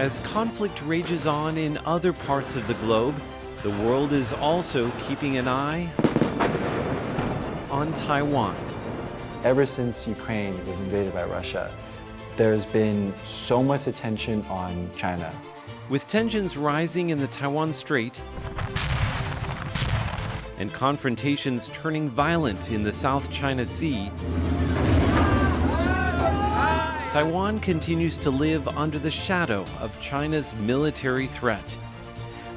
As conflict rages on in other parts of the globe, the world is also keeping an eye on Taiwan. Ever since Ukraine was invaded by Russia, there's been so much attention on China. With tensions rising in the Taiwan Strait and confrontations turning violent in the South China Sea, Taiwan continues to live under the shadow of China's military threat.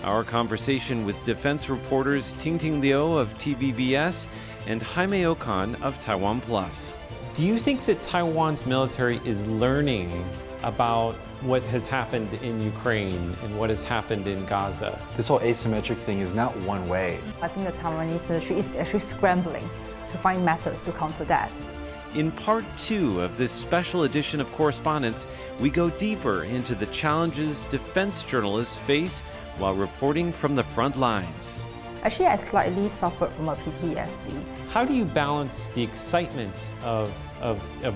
Our conversation with defense reporters Tingting of TVBS and Jaime Ocon of TaiwanPlus. Do you think that Taiwan's military is learning about what has happened in Ukraine and what has happened in Gaza? This whole asymmetric thing is not one way. I think the Taiwanese military is actually scrambling to find methods to counter that. In part 2 of this special edition of Correspondents, we go deeper into the challenges defense journalists face while reporting from the front lines. Actually, I slightly suffered from a PTSD. How do you balance the excitement of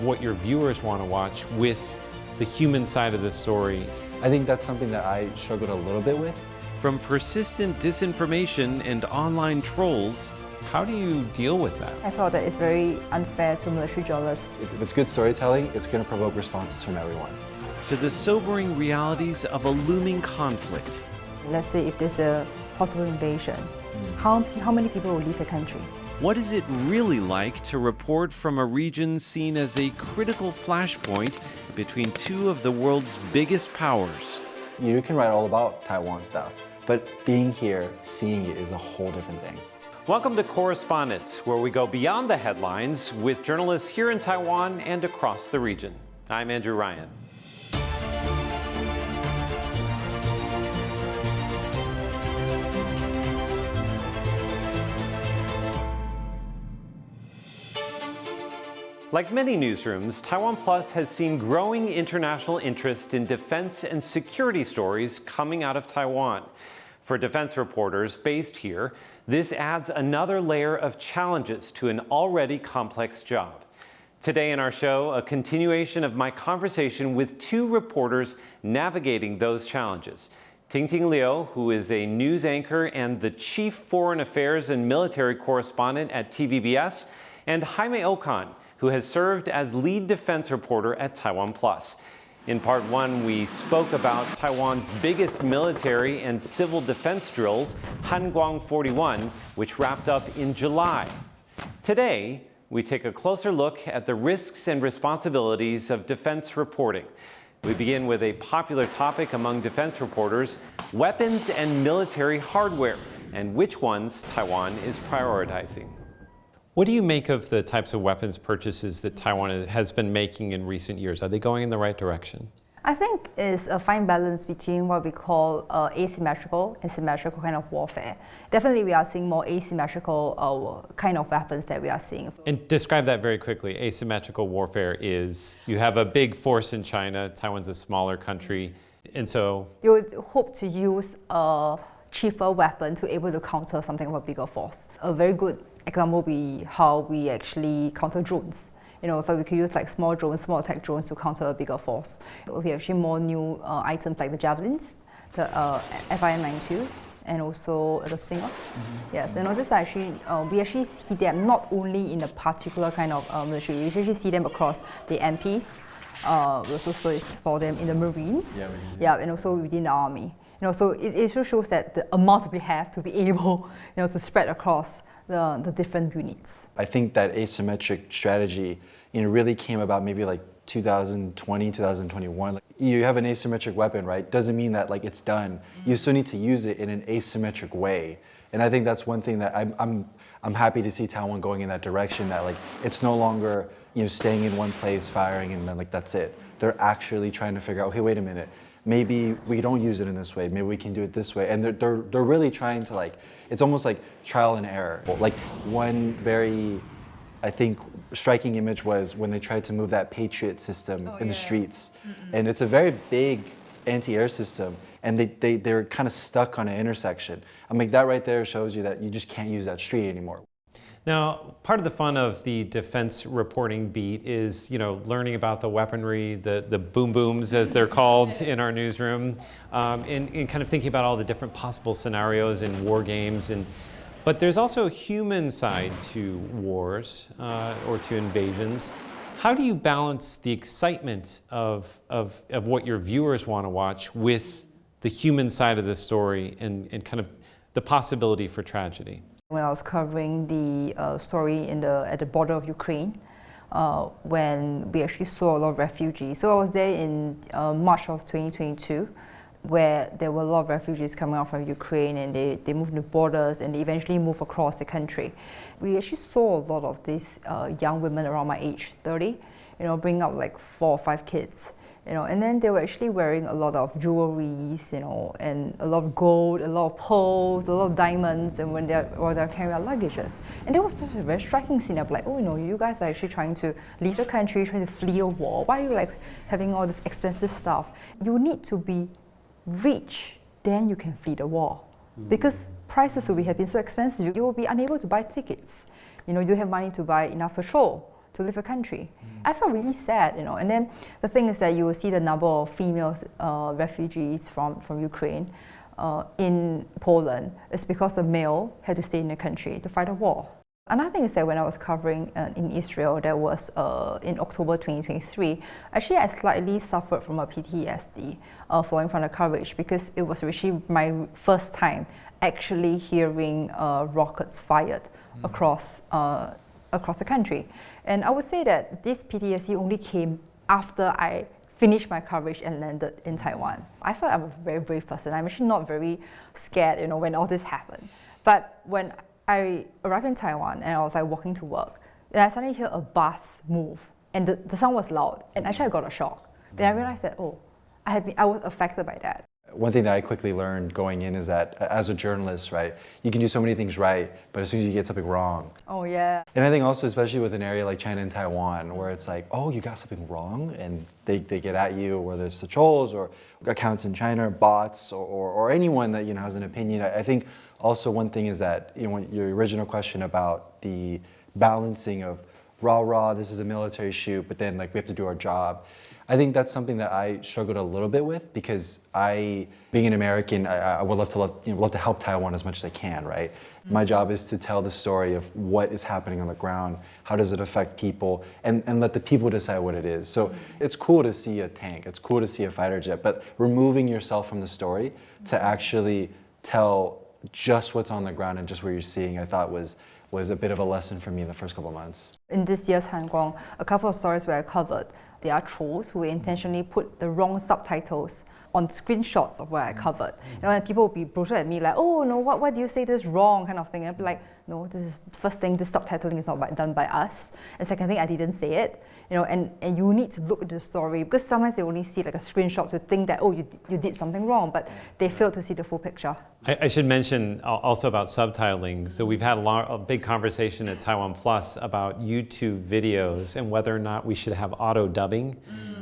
what your viewers want to watch with the human side of the story? I think that's something that I struggled a little bit with. From persistent disinformation and online trolls, how do you deal with that? I felt that it's very unfair to military journalists. If it's good storytelling, it's going to provoke responses from everyone. To the sobering realities of a looming conflict. Let's say if there's a possible invasion, how many people will leave the country? What is it really like to report from a region seen as a critical flashpoint between two of the world's biggest powers? You can write all about Taiwan stuff, but being here, seeing it is a whole different thing. Welcome to Correspondents, where we go beyond the headlines with journalists here in Taiwan and across the region. I'm Andrew Ryan. Like many newsrooms, TaiwanPlus has seen growing international interest in defense and security stories coming out of Taiwan. For defense reporters based here, this adds another layer of challenges to an already complex job. Today in our show, a continuation of my conversation with two reporters navigating those challenges. Tingting, who is a news anchor and the chief foreign affairs and military correspondent at TVBS, and Jaime Ocon, who has served as lead defense reporter at TaiwanPlus. In part 1, we spoke about Taiwan's biggest military and civil defense drills, Hanguang 41, which wrapped up in July. Today, we take a closer look at the risks and responsibilities of defense reporting. We begin with a popular topic among defense reporters, weapons and military hardware, and which ones Taiwan is prioritizing. What do you make of the types of weapons purchases that Taiwan has been making in recent years? Are they going in the right direction? I think it's a fine balance between what we call asymmetrical and symmetrical kind of warfare. Definitely we are seeing more asymmetrical kind of weapons that we are seeing. And describe that very quickly. Asymmetrical warfare is, you have a big force in China, Taiwan's a smaller country, and so... You would hope to use a cheaper weapon to able to counter something of a bigger force. A very good example would be how we actually counter drones. So we could use like small drones, small attack drones to counter a bigger force. We have actually more new items like the javelins, the FIM-92s, and also the Stingers. Yes, and this actually, we actually see them not only in the particular kind of military, we actually see them across the MPs. We also saw them in the Marines, and also within the Army. So it also shows that the amount we have to be able, to spread across the different units. I think that asymmetric strategy, really came about maybe like 2020, 2021. You have an asymmetric weapon, right? Doesn't mean that like it's done. You still need to use it in an asymmetric way. And I think that's one thing that I'm happy to see Taiwan going in that direction, that like it's no longer staying in one place, firing, and then like that's it. They're actually trying to figure out, okay, wait a minute, maybe we don't use it in this way, maybe we can do it this way. And they're really trying to like, it's almost like trial and error. Like one very, I think, striking image was when they tried to move that Patriot system in the streets. And it's a very big anti-air system, and they're kind of stuck on an intersection. I'm like, that right there shows you that you just can't use that street anymore. Now, part of the fun of the defense reporting beat is, learning about the weaponry, the boom booms as they're called in our newsroom, and kind of thinking about all the different possible scenarios in war games. But there's also a human side to wars or to invasions. How do you balance the excitement of what your viewers want to watch with the human side of the story and kind of the possibility for tragedy? When I was covering the story at the border of Ukraine, when we actually saw a lot of refugees. So I was there in March of 2022, where there were a lot of refugees coming out from Ukraine, and they moved the borders and they eventually moved across the country. We actually saw a lot of these young women around my age, 30, bringing up like 4 or 5 kids. And then they were actually wearing a lot of jewelries, and a lot of gold, a lot of pearls, a lot of diamonds, and when they're carrying our luggages. And it was just a very striking scene of like, you guys are actually trying to leave the country, trying to flee a war. Why are you like having all this expensive stuff? You need to be rich, then you can flee the war. Because prices have been so expensive, you will be unable to buy tickets. You don't have money to buy enough petrol to leave the country. I felt really sad, And then the thing is that you will see the number of female refugees from Ukraine in Poland is because the male had to stay in the country to fight a war. Another thing is that when I was covering in Israel, that was in October 2023, actually I slightly suffered from a PTSD flowing from the coverage, because it was actually my first time actually hearing rockets fired across the country. And I would say that this PTSD only came after I finished my coverage and landed in Taiwan. I felt I'm a very brave person. I'm actually not very scared, when all this happened. But when I arrived in Taiwan and I was like walking to work, then I suddenly hear a bus move, and the sound was loud, and actually I got a shock. Then I realized that, I was affected by that. One thing that I quickly learned going in is that as a journalist, right, you can do so many things right, but as soon as you get something wrong. Oh yeah. And I think also, especially with an area like China and Taiwan, where it's like, you got something wrong, and they get at you, whether it's the trolls or accounts in China, bots, or anyone that has an opinion. I think also one thing is that your original question about the balancing of rah, this is a military shoot, but then like we have to do our job. I think that's something that I struggled a little bit with, because being an American, I would love to help Taiwan as much as I can, right? Mm-hmm. My job is to tell the story of what is happening on the ground, how does it affect people, and let the people decide what it is. So it's cool to see a tank, it's cool to see a fighter jet, but removing yourself from the story to actually tell just what's on the ground and just what you're seeing, I thought was a bit of a lesson for me in the first couple of months. In this year's Hangguang, a couple of stories where I covered, there are trolls who intentionally put the wrong subtitles on screenshots of what I covered. And people will be brutal at me like, why do you say this wrong, kind of thing. And I'll be like, no, this is first thing, this subtitling is not done by us. And second thing, I didn't say it. And you need to look at the story, because sometimes they only see like a screenshot to think that, you did something wrong, but they fail to see the full picture. I should mention also about subtitling. So we've had a big conversation at TaiwanPlus about YouTube videos and whether or not we should have auto dubbing.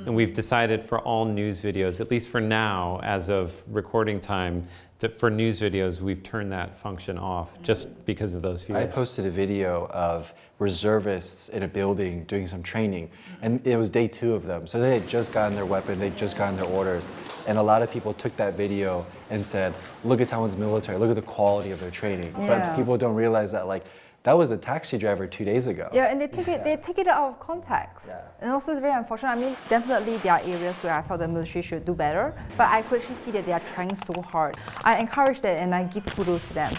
And we've decided for all news videos, at least for now, as of recording time, that for news videos, we've turned that function off just because of those fears. I posted a video of reservists in a building doing some training, and it was day 2 of them. So they had just gotten their weapon, they'd just gotten their orders, and a lot of people took that video and said, look at Taiwan's military, look at the quality of their training. Yeah. But people don't realize that that was a taxi driver 2 days ago. Yeah, and they take it out of context. Yeah. And also it's very unfortunate. I mean, definitely there are areas where I felt the military should do better, but I could actually see that they are trying so hard. I encourage that and I give kudos to them.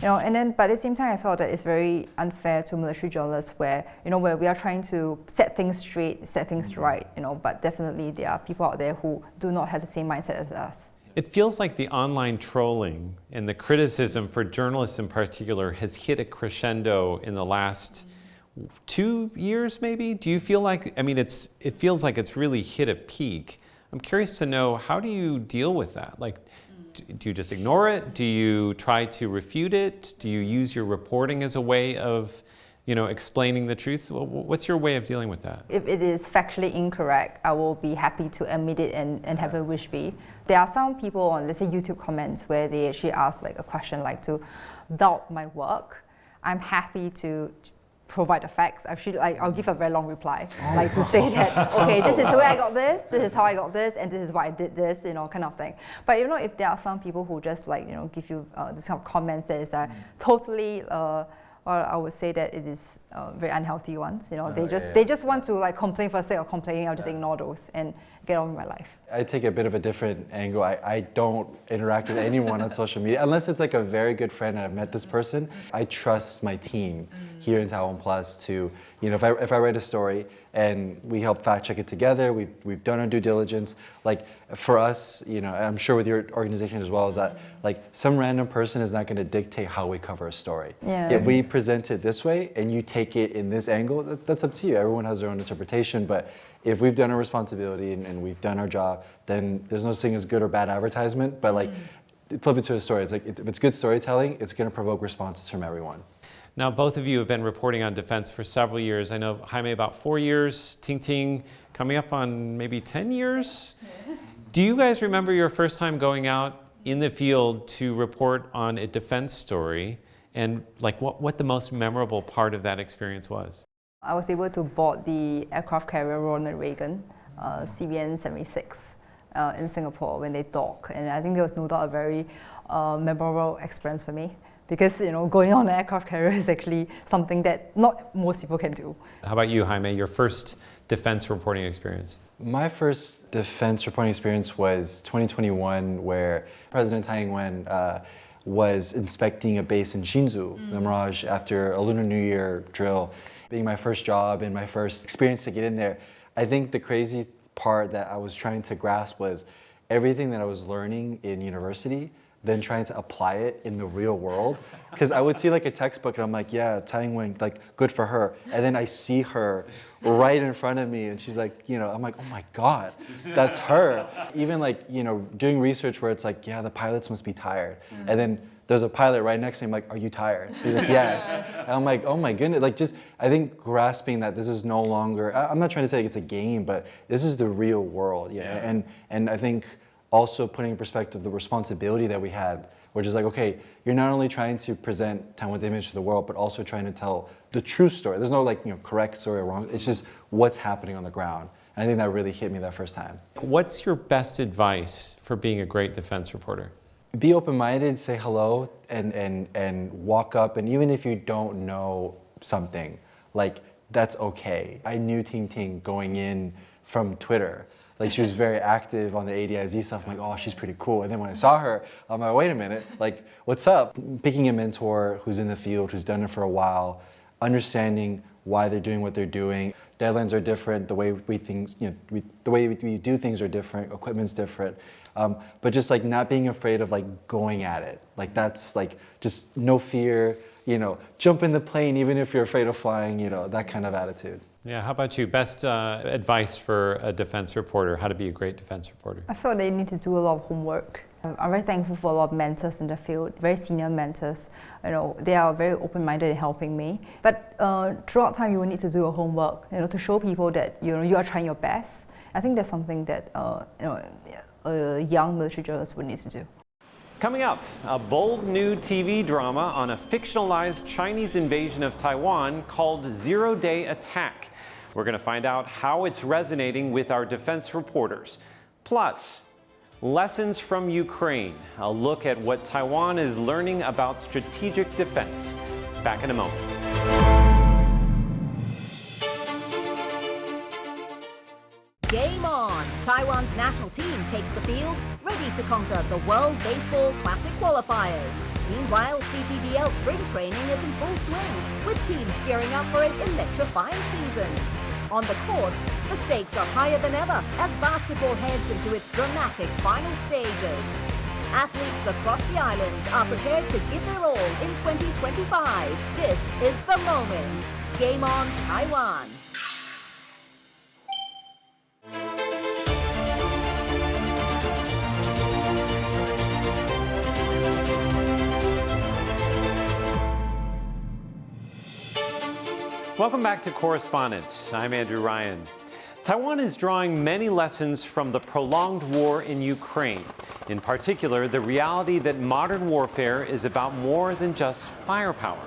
But at the same time I felt that it's very unfair to military journalists where we are trying to set things straight, set things right, but definitely there are people out there who do not have the same mindset as us. It feels like the online trolling and the criticism for journalists in particular has hit a crescendo in the last 2 years, maybe? Do you feel like, it feels like it's really hit a peak. I'm curious to know, how do you deal with that? Do you just ignore it? Do you try to refute it? Do you use your reporting as a way of explaining the truth? What's your way of dealing with that? If it is factually incorrect, I will be happy to admit it and have a wish be. There are some people on, let's say, YouTube comments where they actually ask a question to doubt my work. I'm happy to provide the facts. Actually, I'll give a very long reply, like to say that, okay, this is where I got this is how I got this, and this is why I did this, kind of thing. But if there are some people who just give you this kind of comments that is totally, well, I would say that it is very unhealthy ones. They just want to complain for the sake of complaining. I'll just ignore those and get on with my life. I take a bit of a different angle. I don't interact with anyone on social media unless it's a very good friend and I've met this person. I trust my team here in TaiwanPlus to, if I write a story and we help fact check it together, we've done our due diligence. For us, and I'm sure with your organization as well, is that some random person is not going to dictate how we cover a story. Yeah. If we present it this way and you take it in this angle, that's up to you. Everyone has their own interpretation, but if we've done our responsibility and we've done our job, then there's no such thing as good or bad advertisement. But flip it to a story. It's if it's good storytelling, it's going to provoke responses from everyone. Now, both of you have been reporting on defense for several years. I know Jaime about 4 years, Tingting coming up on maybe 10 years. Do you guys remember your first time going out in the field to report on a defense story, and what the most memorable part of that experience was? I was able to board the aircraft carrier Ronald Reagan, CVN 76, in Singapore when they docked, and I think there was no doubt a very memorable experience for me. Because going on an aircraft carrier is actually something that not most people can do. How about you, Jaime? Your first defense reporting experience? My first defense reporting experience was 2021, where President Tsai Ing-wen was inspecting a base in Hsinchu, the Mirage, after a Lunar New Year drill. Being my first job and my first experience to get in there, I think the crazy part that I was trying to grasp was everything that I was learning in university, then trying to apply it in the real world. Because I would see a textbook and I'm like, yeah, Tsai Ing-wen, good for her. And then I see her right in front of me and she's I'm like, oh my God, that's her. Even doing research where it's yeah, the pilots must be tired. And then there's a pilot right next to me, are you tired? She's like, yes. And I'm like, oh my goodness. I think grasping that this is no longer, I'm not trying to say it's a game, but this is the real world. Yeah. And I think also putting in perspective the responsibility that we had, which is okay, you're not only trying to present Taiwan's image to the world, but also trying to tell the true story. There's no correct story or wrong. It's just what's happening on the ground. And I think that really hit me that first time. What's your best advice for being a great defense reporter? Be open-minded, say hello, and walk up. And even if you don't know something, that's okay. I knew Tingting going in from Twitter. She was very active on the ADIZ stuff. I'm like, oh, she's pretty cool. And then when I saw her, I'm like, wait a minute, what's up? Picking a mentor who's in the field, who's done it for a while, understanding why they're doing what they're doing. Deadlines are different. The way we the way we do things are different. Equipment's different. But just not being afraid of going at it. That's just no fear. Jump in the plane even if you're afraid of flying. That kind of attitude. Yeah, how about you? Best advice for a defense reporter, how to be a great defense reporter? I feel they need to do a lot of homework. I'm very thankful for a lot of mentors in the field, very senior mentors. They are very open-minded in helping me. But throughout time, you will need to do your homework, to show people that you are trying your best. I think that's something that a young military journalist would need to do. Coming up, a bold new TV drama on a fictionalized Chinese invasion of Taiwan called Zero Day Attack. We're going to find out how it's resonating with our defense reporters. Plus, lessons from Ukraine, a look at what Taiwan is learning about strategic defense. Back in a moment. Game on! Taiwan's national team takes the field, ready to conquer the World Baseball Classic qualifiers. Meanwhile, CPBL spring training is in full swing, with teams gearing up for an electrifying season. On the court, the stakes are higher than ever as basketball heads into its dramatic final stages. Athletes across the island are prepared to give their all in 2025. This is the moment. Game on, Taiwan. Welcome back to Correspondents. I'm Andrew Ryan. Taiwan is drawing many lessons from the prolonged war in Ukraine. In particular, the reality that modern warfare is about more than just firepower.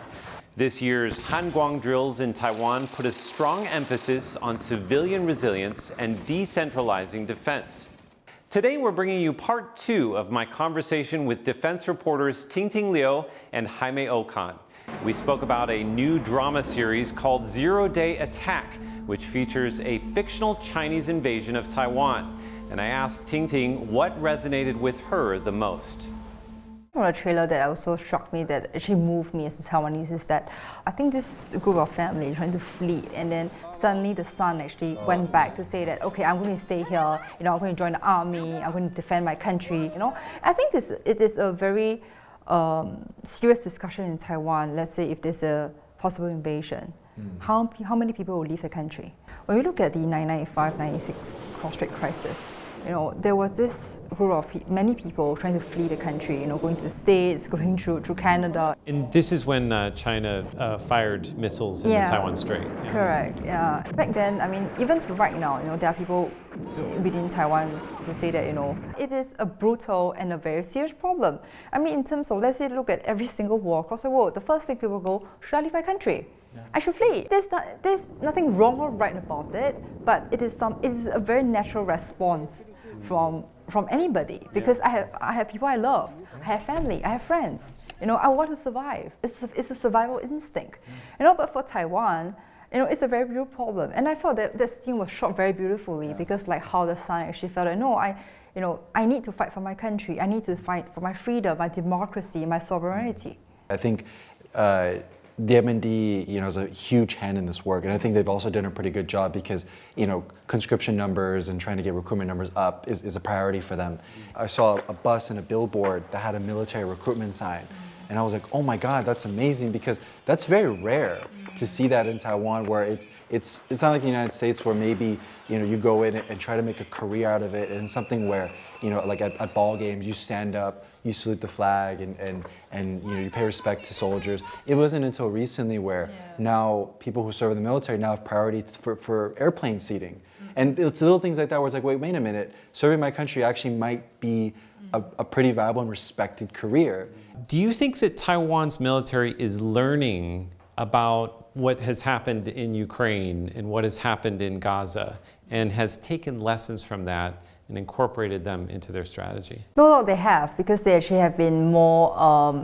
This year's Hanguang drills in Taiwan put a strong emphasis on civilian resilience and decentralizing defense. Today, we're bringing you part 2 of my conversation with defense reporters Tingting and Jaime Ocon. We spoke about a new drama series called Zero-Day Attack, which features a fictional Chinese invasion of Taiwan. And I asked Tingting what resonated with her the most. One of the trailer that also struck me, that actually moved me as a Taiwanese, is that I think this group of family trying to flee, and then suddenly the son actually went back to say that, okay, I'm going to stay here, I'm going to join the army, I'm going to defend my country, I think it is a very serious discussion in Taiwan. Let's say if there's a possible invasion, how many people will leave the country? When we look at the 1995-96 cross-strait crisis, there was this group of many people trying to flee the country, going to the States, going through Canada. And this is when China fired missiles in the Taiwan Strait. Yeah. Correct, yeah. Back then, even to right now, there are people within Taiwan who say that, it is a brutal and a very serious problem. In terms of, let's say, look at every single war across the world, the first thing people go, should I leave my country? I should flee. There's nothing wrong or right about it, but it is a very natural response from anybody, because I have people I love, I have family, I have friends. I want to survive. It's a survival instinct. But for Taiwan, it's a very real problem. And I felt that this scene was shot very beautifully, because like how the son actually felt that, no, I need to fight for my country. I need to fight for my freedom, my democracy, my sovereignty. I think the MND, has a huge hand in this work, and I think they've also done a pretty good job, because, conscription numbers and trying to get recruitment numbers up is a priority for them. I saw a bus and a billboard that had a military recruitment sign, and I was like, oh my God, that's amazing, because that's very rare to see that in Taiwan, where it's not like the United States, where maybe you go in and try to make a career out of it, and something where like at ball games, you stand up, you salute the flag, and you pay respect to soldiers. It wasn't until recently where now people who serve in the military now have priorities for airplane seating. And it's little things like that where it's like, wait a minute, serving my country actually might be a pretty viable and respected career. Do you think that Taiwan's military is learning about what has happened in Ukraine and what has happened in Gaza, and has taken lessons from that and incorporated them into their strategy? No, they have, because they actually have been more,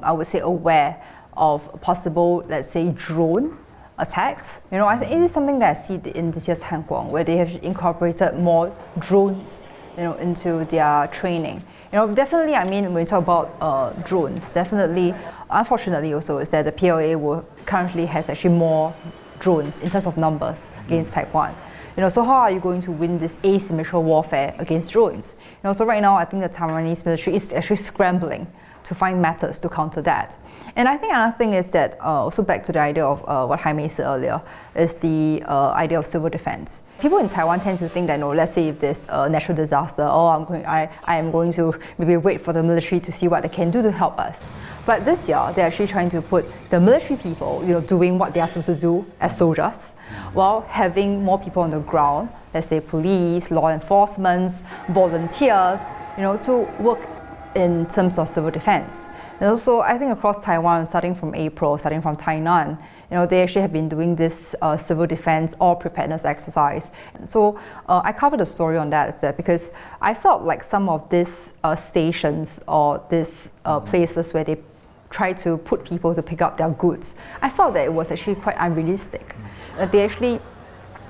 I would say, aware of possible, let's say, drone attacks. I think it is something that I see in this year's Hanguang, where they have incorporated more drones, into their training. Definitely, when we talk about drones, definitely, unfortunately also, is that the PLA currently has actually more drones in terms of numbers against Taiwan. So how are you going to win this asymmetrical warfare against drones? So right now, I think the Taiwanese military is actually scrambling to find methods to counter that. And I think another thing is that, also back to the idea of what Jaime said earlier, is the idea of civil defense. People in Taiwan tend to think that, let's say if there's a natural disaster, I am going to maybe wait for the military to see what they can do to help us. But this year, they're actually trying to put the military people, doing what they are supposed to do as soldiers, while having more people on the ground, let's say police, law enforcement, volunteers, to work in terms of civil defense. And also, I think across Taiwan, starting from April, starting from Tainan, they actually have been doing this civil defense or preparedness exercise. So I covered a story on that, is that because I felt like some of these stations or these places where they try to put people to pick up their goods, I felt that it was actually quite unrealistic. They actually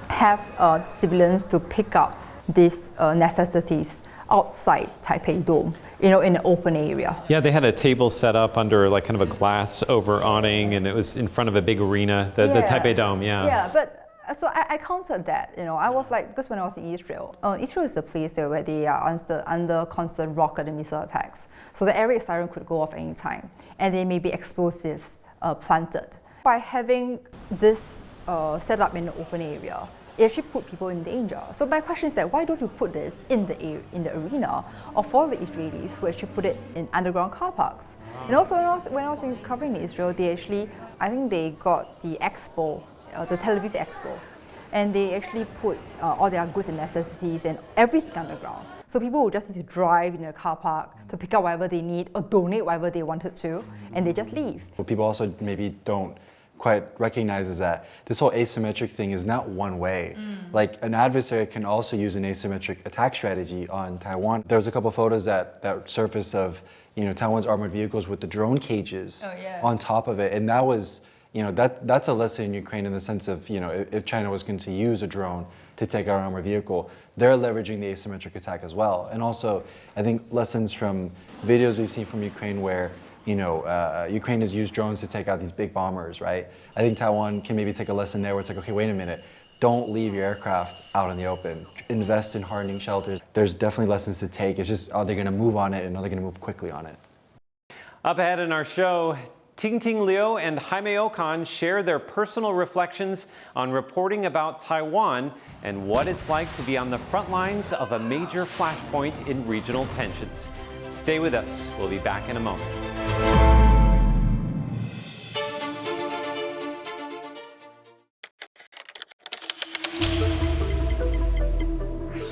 have civilians to pick up these necessities outside Taipei Dome, in an open area. Yeah, they had a table set up under like kind of a glass over awning, and it was in front of a big arena, the Taipei Dome, Yeah, but so I countered that, I was like, because when I was in Israel, Israel is a place where they are under constant rocket and missile attacks. So the air raid siren could go off any time, and there may be explosives planted. By having this set up in an open area, it actually put people in danger. So my question is that, why don't you put this in the arena, or for the Israelis who actually put it in underground car parks? And also when I was covering Israel, they actually, I think they got the expo, the Tel Aviv Expo, and they actually put all their goods and necessities and everything underground. So people would just need to drive in a car park to pick up whatever they need or donate whatever they wanted to, and they just leave. People also maybe don't quite recognize is that this whole asymmetric thing is not one way. Like an adversary can also use an asymmetric attack strategy on Taiwan. There was a couple of photos that surfaced of Taiwan's armored vehicles with the drone cages on top of it, and that was that's a lesson in Ukraine in the sense of if China was going to use a drone to take our armored vehicle, they're leveraging the asymmetric attack as well. And also, I think lessons from videos we've seen from Ukraine where Ukraine has used drones to take out these big bombers, right? I think Taiwan can maybe take a lesson there where it's like, okay, wait a minute, don't leave your aircraft out in the open. Invest in hardening shelters. There's definitely lessons to take. It's just, are they going to move on it, and are they going to move quickly on it? Up ahead in our show, Tingting Liu and Jaime Ocon share their personal reflections on reporting about Taiwan and what it's like to be on the front lines of a major flashpoint in regional tensions. Stay with us. We'll be back in a moment.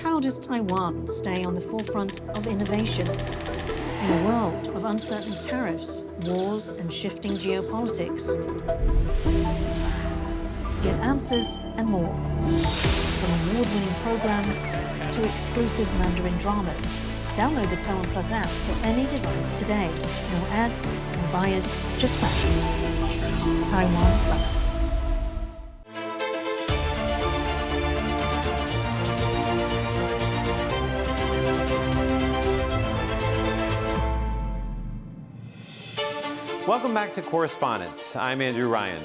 How does Taiwan stay on the forefront of innovation in a world of uncertain tariffs, wars, and shifting geopolitics? Get answers and more, from award-winning programs to exclusive Mandarin dramas. Download the TaiwanPlus app to any device today. No ads, no bias, just facts. TaiwanPlus. Welcome back to Correspondents. I'm Andrew Ryan.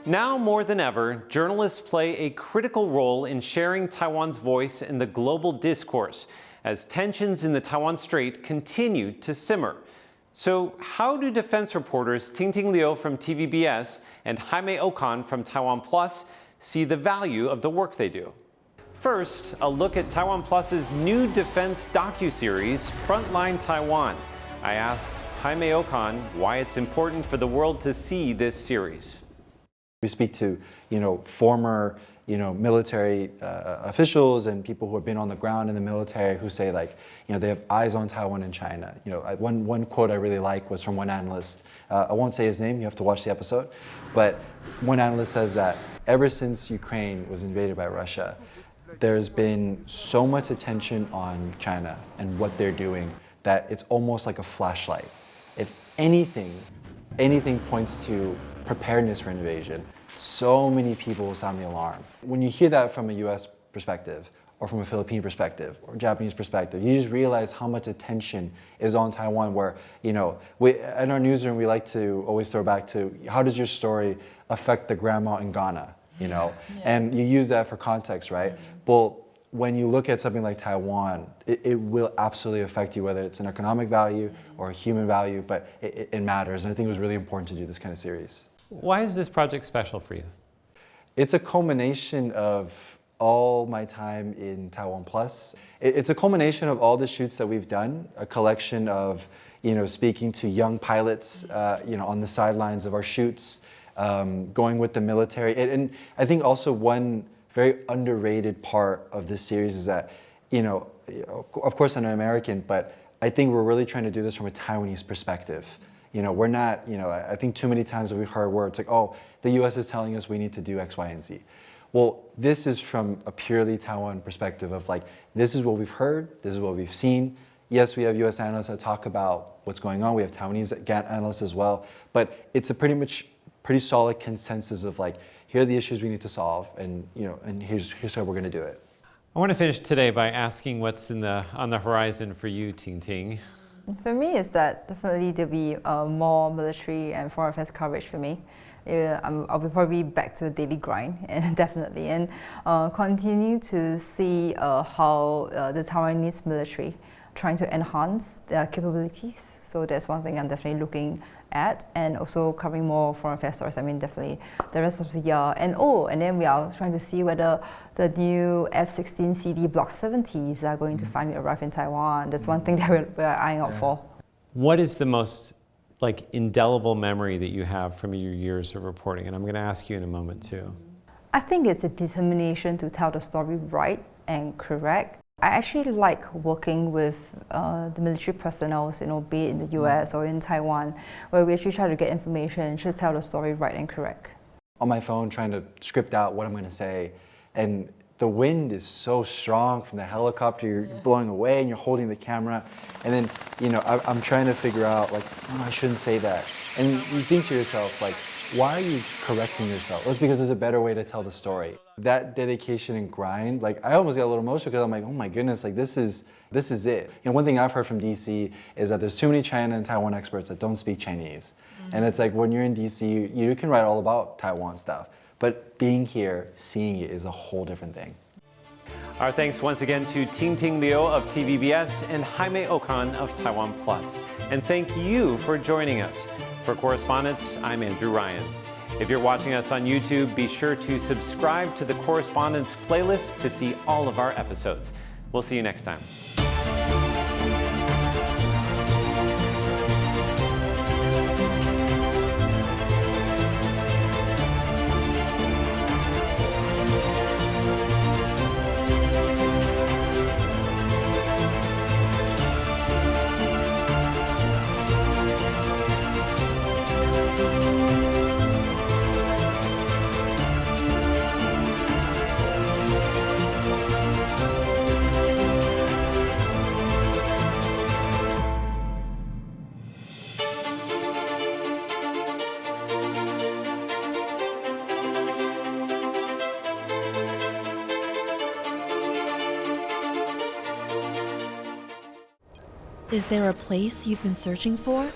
Now more than ever, journalists play a critical role in sharing Taiwan's voice in the global discourse as tensions in the Taiwan Strait continue to simmer. So how do defense reporters Tingting Liu from TVBS and Jaime Ocon from TaiwanPlus see the value of the work they do? First, a look at TaiwanPlus's new defense docuseries, Frontline Taiwan. I asked Jaime Ocon why it's important for the world to see this series. We speak to, former, military officials and people who have been on the ground in the military who say they have eyes on Taiwan and China. One quote I really like was from one analyst. I won't say his name, you have to watch the episode. But one analyst says that ever since Ukraine was invaded by Russia, there's been so much attention on China and what they're doing that it's almost like a flashlight. If anything points to preparedness for invasion, so many people will sound the alarm. When you hear that from a US perspective, or from a Philippine perspective, or Japanese perspective, you just realize how much attention is on Taiwan where, in our newsroom, we like to always throw back to, how does your story affect the grandma in Ghana, And you use that for context, right? Well, when you look at something like Taiwan, it will absolutely affect you, whether it's an economic value or a human value, but it matters. And I think it was really important to do this kind of series. Why is this project special for you? It's a culmination of all my time in TaiwanPlus. It's a culmination of all the shoots that we've done, a collection of, speaking to young pilots, on the sidelines of our shoots, going with the military. And I think also one very underrated part of this series is that, of course I'm an American, but I think we're really trying to do this from a Taiwanese perspective. We're not, I think too many times we've heard words like, oh, the US is telling us we need to do X, Y, and Z. Well, this is from a purely Taiwan perspective of this is what we've heard, this is what we've seen. Yes, we have US analysts that talk about what's going on. We have Taiwanese analysts as well, but it's a pretty solid consensus of here are the issues we need to solve, and and here's how we're going to do it. I want to finish today by asking what's on the horizon for you, Tingting. For me, it's that definitely there'll be more military and foreign affairs coverage for me. I'll be probably back to the daily grind, and definitely, and continue to see how the Taiwanese military trying to enhance their capabilities. So that's one thing I'm definitely looking at, and also covering more foreign affairs stories. I mean, definitely the rest of the year. And then we are trying to see whether the new F-16CD Block 70s are going to finally arrive in Taiwan. That's one thing that we're eyeing out for. What is the most indelible memory that you have from your years of reporting? And I'm going to ask you in a moment too. I think it's a determination to tell the story right and correct. I actually like working with the military personnel, be it in the US or in Taiwan, where we actually try to get information and just tell the story right and correct. on my phone trying to script out what I'm gonna say. And the wind is so strong from the helicopter, you're blowing away and you're holding the camera. And then, you know, I'm trying to figure out like, oh, I shouldn't say that. And you think to yourself like, why are you correcting yourself? Well, it's because there's a better way to tell the story. That dedication and grind, like I almost got a little emotional because I'm like, oh my goodness, like this is it. And one thing I've heard from DC is that there's too many China and Taiwan experts that don't speak Chinese. And it's like when you're in DC, you can write all about Taiwan stuff, but being here, seeing it is a whole different thing. Our thanks once again to Tingting Liu of TVBS and Jaime Ocon of TaiwanPlus. And thank you for joining us. For Correspondents, I'm Andrew Ryan. If you're watching us on YouTube, be sure to subscribe to the Correspondents playlist to see all of our episodes. We'll see you next time. Is there a place you've been searching for?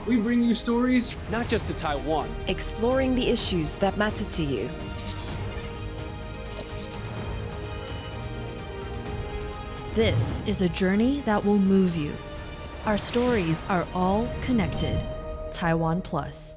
We bring you stories, not just to Taiwan, exploring the issues that matter to you. This is a journey that will move you. Our stories are all connected. TaiwanPlus.